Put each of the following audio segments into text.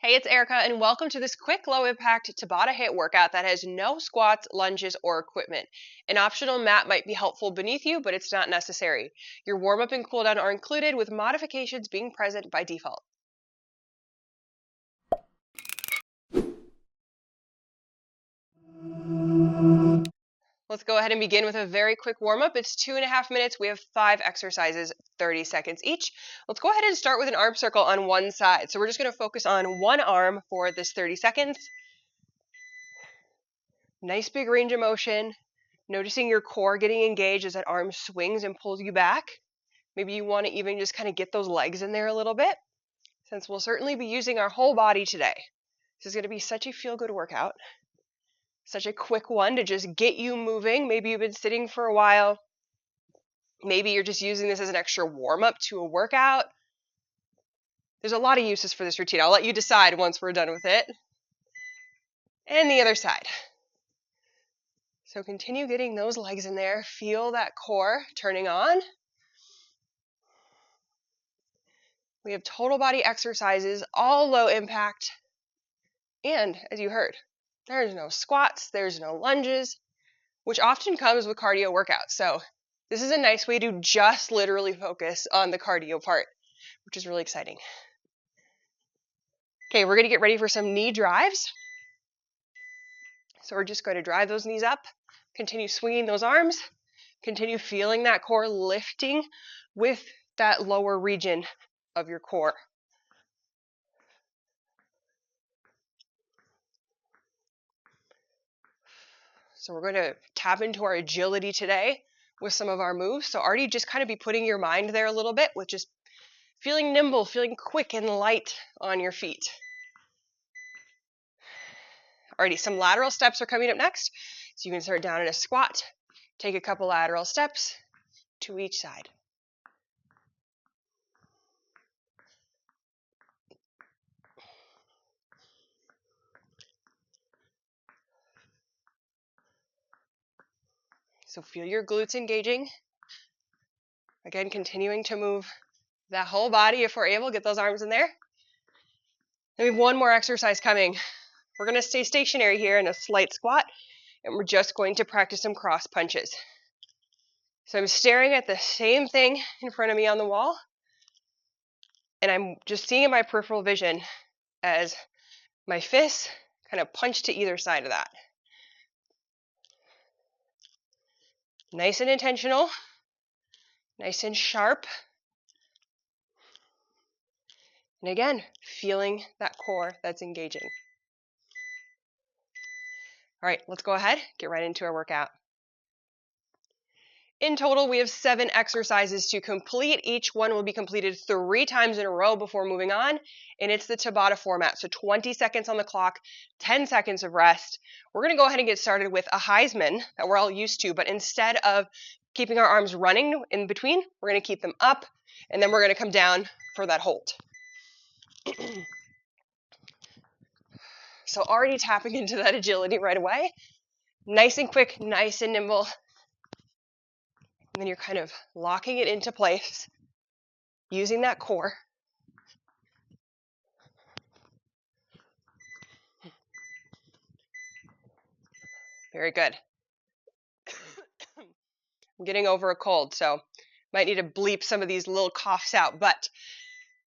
Hey, it's Erica, and welcome to this quick, low-impact Tabata HIIT workout that has no squats, lunges, or equipment. An optional mat might be helpful beneath you, but it's not necessary. Your warm-up and cool-down are included, with modifications being present by default. Let's go ahead and begin with a very quick warm-up. It's 2.5 minutes. We have 5 exercises, 30 seconds each. Let's go ahead and start with an arm circle on one side. So we're just going to focus on one arm for this 30 seconds. Nice big range of motion. Noticing your core getting engaged as that arm swings and pulls you back. Maybe you want to even just kind of get those legs in there a little bit, since we'll certainly be using our whole body today. This is going to be such a feel-good workout. Such a quick one to just get you moving. Maybe you've been sitting for a while. Maybe you're just using this as an extra warm-up to a workout. There's a lot of uses for this routine. I'll let you decide once we're done with it. And the other side. So continue getting those legs in there. Feel that core turning on. We have total body exercises, all low impact. And as you heard, there's no squats, there's no lunges, which often comes with cardio workouts. So this is a nice way to just literally focus on the cardio part, which is really exciting. Okay, we're going to get ready for some knee drives. So we're just going to drive those knees up, continue swinging those arms, continue feeling that core lifting with that lower region of your core. So we're going to tap into our agility today with some of our moves. So already just kind of be putting your mind there a little bit with just feeling nimble, feeling quick and light on your feet. Alrighty, some lateral steps are coming up next. So you can start down in a squat, take a couple lateral steps to each side. So feel your glutes engaging. Again, continuing to move that whole body if we're able. Get those arms in there. Then we have one more exercise coming. We're going to stay stationary here in a slight squat, and we're just going to practice some cross punches. So I'm staring at the same thing in front of me on the wall, and I'm just seeing in my peripheral vision as my fists kind of punch to either side of that. Nice and intentional, nice and sharp. And again, feeling that core that's engaging. All right, let's go ahead, get right into our workout. In total, we have 7 exercises to complete. Each one will be completed 3 times in a row before moving on, and it's the Tabata format. So 20 seconds on the clock, 10 seconds of rest. We're going to go ahead and get started with a Heisman that we're all used to, but instead of keeping our arms running in between, we're going to keep them up, and then we're going to come down for that hold. So already tapping into that agility right away. Nice and quick, nice and nimble. And then you're kind of locking it into place, using that core. Very good. I'm getting over a cold, so might need to bleep some of these little coughs out, but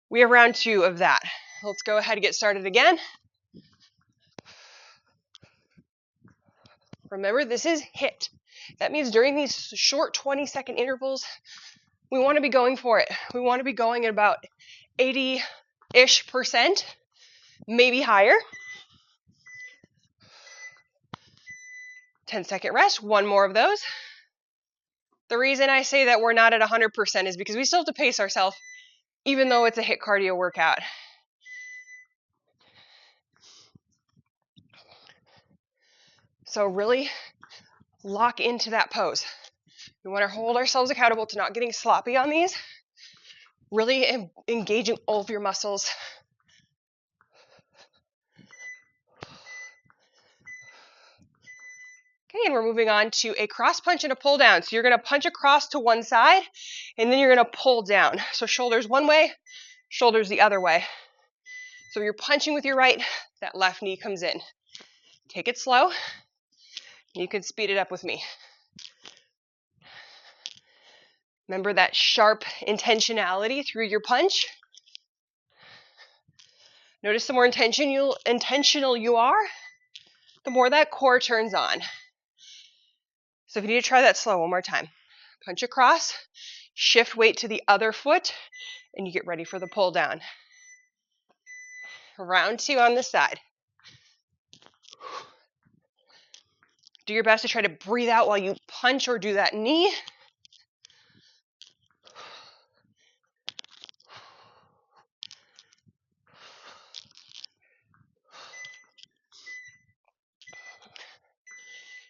we have round 2 of that. Let's go ahead and get started again. Remember, this is HIIT. That means during these short 20-second intervals, we want to be going for it. We want to be going at about 80-ish%, maybe higher. 10-second rest, 1 more of those. The reason I say that we're not at 100% is because we still have to pace ourselves, even though it's a HIIT cardio workout. So really lock into that pose. We want to hold ourselves accountable to not getting sloppy on these. Really engaging all of your muscles. Okay, and we're moving on to a cross punch and a pull down. So you're going to punch across to one side, and then you're going to pull down. So shoulders one way, shoulders the other way. So you're punching with your right, that left knee comes in. Take it slow. You can speed it up with me. Remember that sharp intentionality through your punch. Notice the more intentional you are, the more that core turns on. So if you need to try that slow, one more time. Punch across, shift weight to the other foot, and you get ready for the pull down. Round 2 on this side. Do your best to try to breathe out while you punch or do that knee.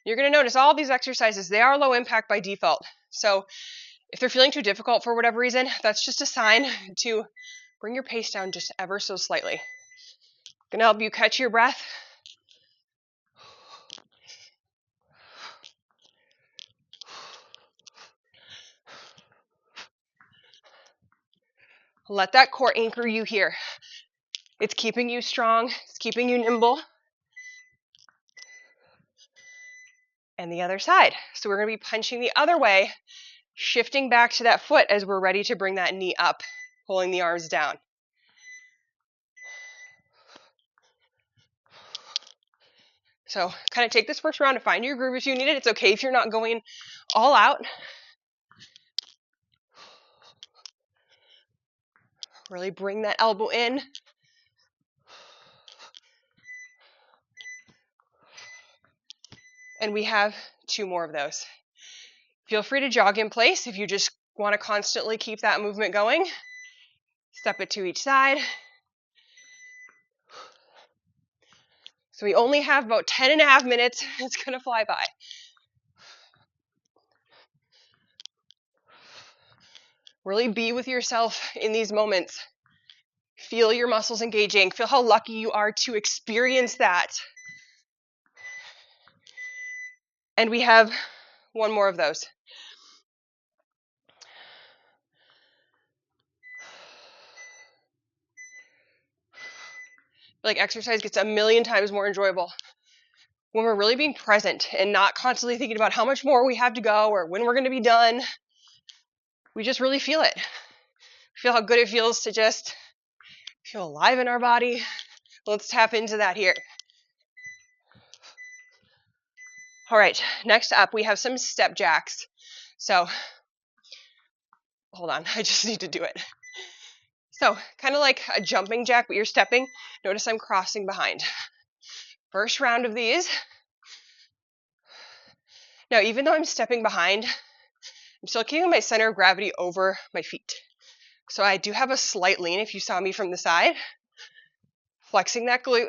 You're going to notice all these exercises, they are low impact by default. So if they're feeling too difficult for whatever reason, that's just a sign to bring your pace down just ever so slightly. Going to help you catch your breath. Let that core anchor you here. It's keeping you strong. It's keeping you nimble. And the other side. So we're going to be punching the other way, shifting back to that foot as we're ready to bring that knee up, pulling the arms down. So kind of take this first round to find your groove if you need it. It's okay if you're not going all out. Really bring that elbow in. And we have 2 more of those. Feel free to jog in place if you just want to constantly keep that movement going. Step it to each side. So we only have about 10.5 minutes. It's going to fly by. Really be with yourself in these moments. Feel your muscles engaging. Feel how lucky you are to experience that. And we have 1 more of those. Like exercise gets a million times more enjoyable when we're really being present and not constantly thinking about how much more we have to go or when we're going to be done. We just really feel it. Feel how good it feels to just feel alive in our body. Let's tap into that here. All right, next up we have some step jacks. So, hold on, I just need to do it. So, kind of like a jumping jack, but you're stepping. Notice I'm crossing behind. First round of these. Now, even though I'm stepping behind, I'm still keeping my center of gravity over my feet. So I do have a slight lean if you saw me from the side. Flexing that glute.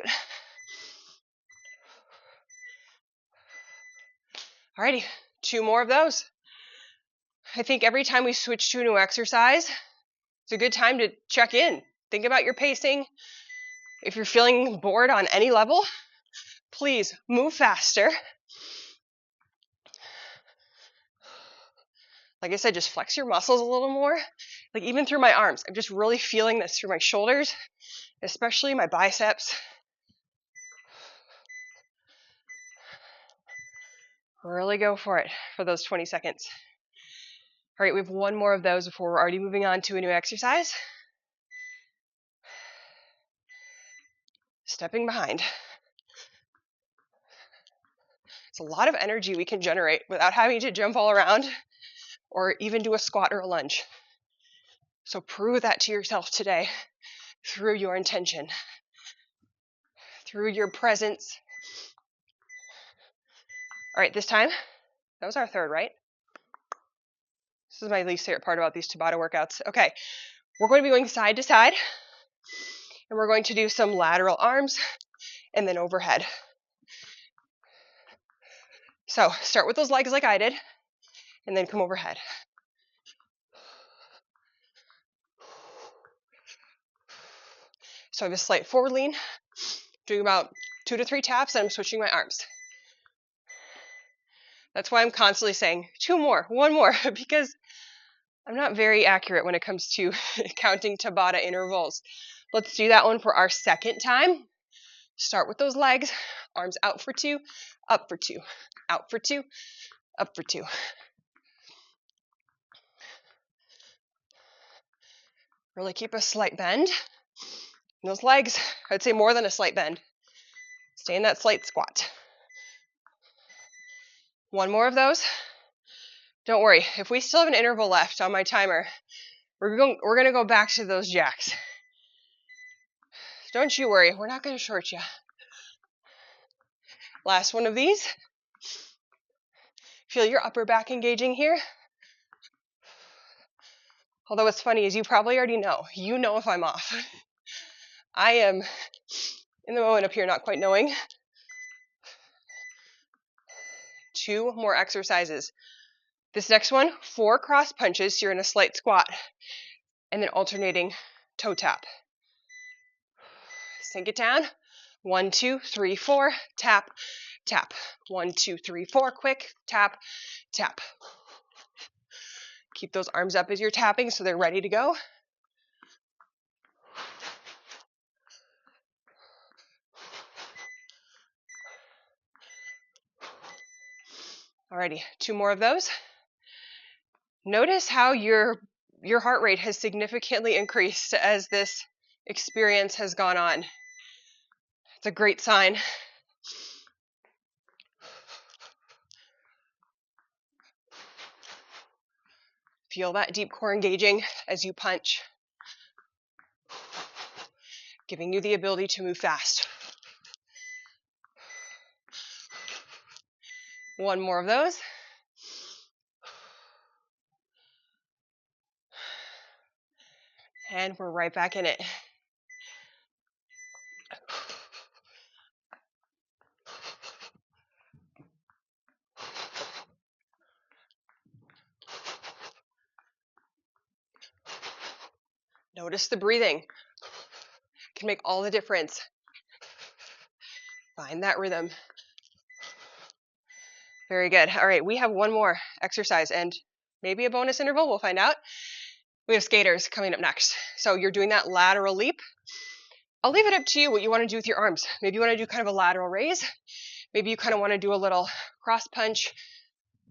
Alrighty, 2 more of those. I think every time we switch to a new exercise, it's a good time to check in. Think about your pacing. If you're feeling bored on any level, please move faster. Like I said, just flex your muscles a little more. Like even through my arms, I'm just really feeling this through my shoulders, especially my biceps. Really go for it for those 20 seconds. All right, we have 1 more of those before we're already moving on to a new exercise. Stepping behind. It's a lot of energy we can generate without having to jump all around or even do a squat or a lunge. So prove that to yourself today through your intention, through your presence. All right, this time, that was our 3rd, right? This is my least favorite part about these Tabata workouts. Okay, we're going to be going side to side, and we're going to do some lateral arms and then overhead. So start with those legs like I did, and then come overhead. So I have a slight forward lean, doing about 2 to 3 taps, and I'm switching my arms. That's why I'm constantly saying 2 more, 1 more, because I'm not very accurate when it comes to counting Tabata intervals. Let's do that one for our second time. Start with those legs, arms out for 2, up for 2, out for 2, up for 2. Really keep a slight bend. And those legs, I'd say more than a slight bend. Stay in that slight squat. One more of those. Don't worry, if we still have an interval left on my timer, we're going to go back to those jacks. Don't you worry, we're not going to short you. Last one of these. Feel your upper back engaging here. Although what's funny is you probably already know. You know if I'm off. I am in the moment up here not quite knowing. 2 more exercises. This next one, 4 cross punches, so you're in a slight squat, and then alternating toe tap. Sink it down. 1, 2, 3, 4, tap, tap. 1, 2, 3, 4, quick, tap, tap. Keep those arms up as you're tapping so they're ready to go. Alrighty, 2 more of those. Notice how your heart rate has significantly increased as this experience has gone on. It's a great sign. Feel that deep core engaging as you punch, giving you the ability to move fast. 1 more of those. And we're right back in it. Notice the breathing. It can make all the difference. Find that rhythm. Very good. All right, we have 1 more exercise and maybe a bonus interval. We'll find out. We have skaters coming up next. So you're doing that lateral leap. I'll leave it up to you what you want to do with your arms. Maybe you want to do kind of a lateral raise. Maybe you kind of want to do a little cross punch.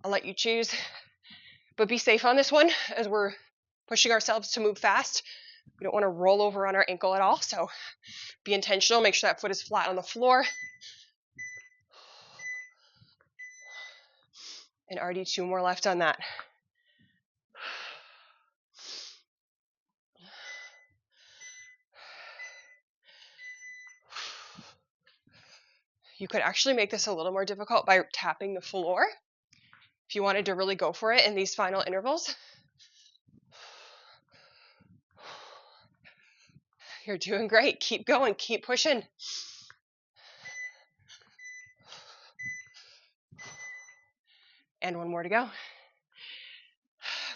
I'll let you choose. But be safe on this one as we're pushing ourselves to move fast. We don't want to roll over on our ankle at all. So be intentional. Make sure that foot is flat on the floor. And already 2 more left on that. You could actually make this a little more difficult by tapping the floor if you wanted to really go for it in these final intervals. You're doing great. Keep going. Keep pushing. And 1 more to go.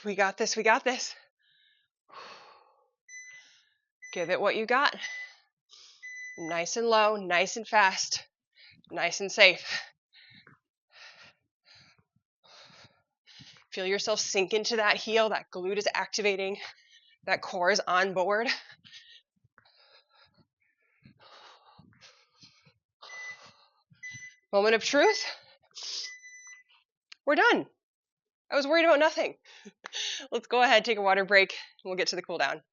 We got this. We got this. Give it what you got. Nice and low, nice and fast, nice and safe. Feel yourself sink into that heel. That glute is activating. That core is on board. Moment of truth. We're done. I was worried about nothing. Let's go ahead, take a water break, and we'll get to the cool down.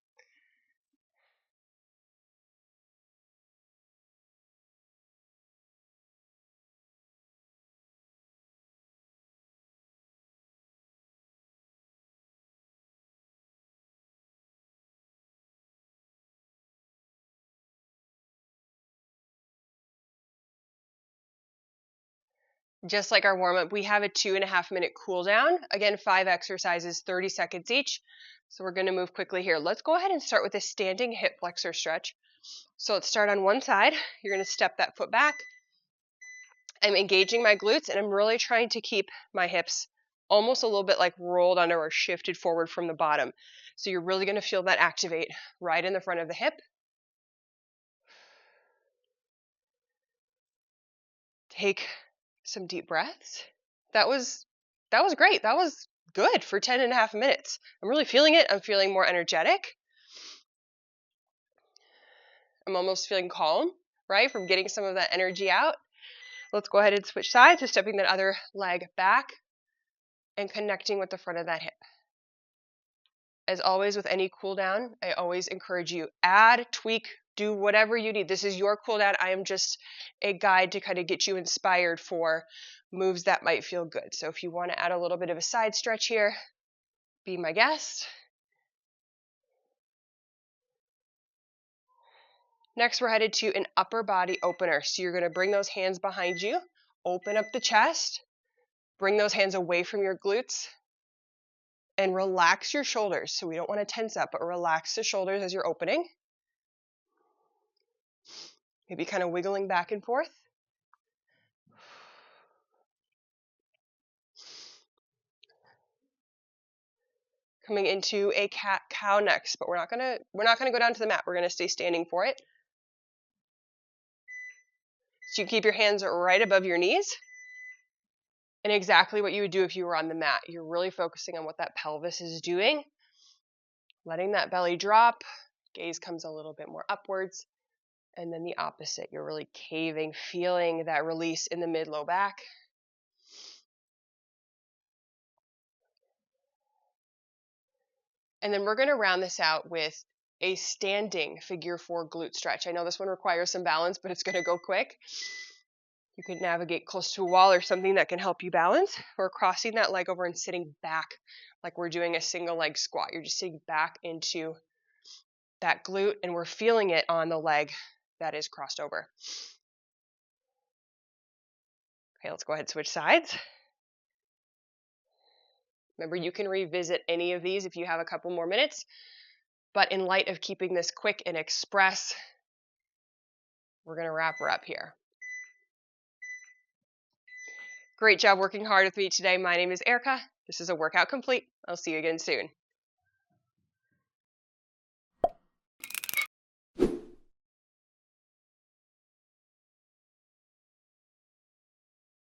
Just like our warm-up, we have a 2.5-minute cool down. Again, 5 exercises, 30 seconds each. So we're going to move quickly here. Let's go ahead and start with a standing hip flexor stretch. So let's start on one side. You're going to step that foot back. I'm engaging my glutes, and I'm really trying to keep my hips almost a little bit like rolled under or shifted forward from the bottom. So you're really going to feel that activate right in the front of the hip. Take some deep breaths. That was great. That was good for 10.5 minutes. I'm really feeling it. I'm feeling more energetic. I'm almost feeling calm, right, from getting some of that energy out. Let's go ahead and switch sides. So stepping that other leg back and connecting with the front of that hip. As always with any cool down, I always encourage you, add, tweak, do whatever you need. This is your cool down. I am just a guide to kind of get you inspired for moves that might feel good. So if you want to add a little bit of a side stretch here, be my guest. Next, we're headed to an upper body opener. So you're going to bring those hands behind you, open up the chest, bring those hands away from your glutes, and relax your shoulders. So we don't want to tense up, but relax the shoulders as you're opening. Maybe kind of wiggling back and forth. Coming into a cat-cow next, but we're not gonna go down to the mat. We're gonna stay standing for it. So you keep your hands right above your knees, and exactly what you would do if you were on the mat. You're really focusing on what that pelvis is doing, letting that belly drop. Gaze comes a little bit more upwards, and then the opposite. You're really caving, feeling that release in the mid-low back. And then we're going to round this out with a standing figure 4 glute stretch. I know this one requires some balance, but it's going to go quick. You could navigate close to a wall or something that can help you balance. We're crossing that leg over and sitting back like we're doing a single leg squat. You're just sitting back into that glute, and we're feeling it on the leg that is crossed over. Okay, let's go ahead and switch sides. Remember, you can revisit any of these if you have a couple more minutes, but in light of keeping this quick and express, we're going to wrap her up here. Great job working hard with me today. My name is Erica. This is a workout complete. I'll see you again soon.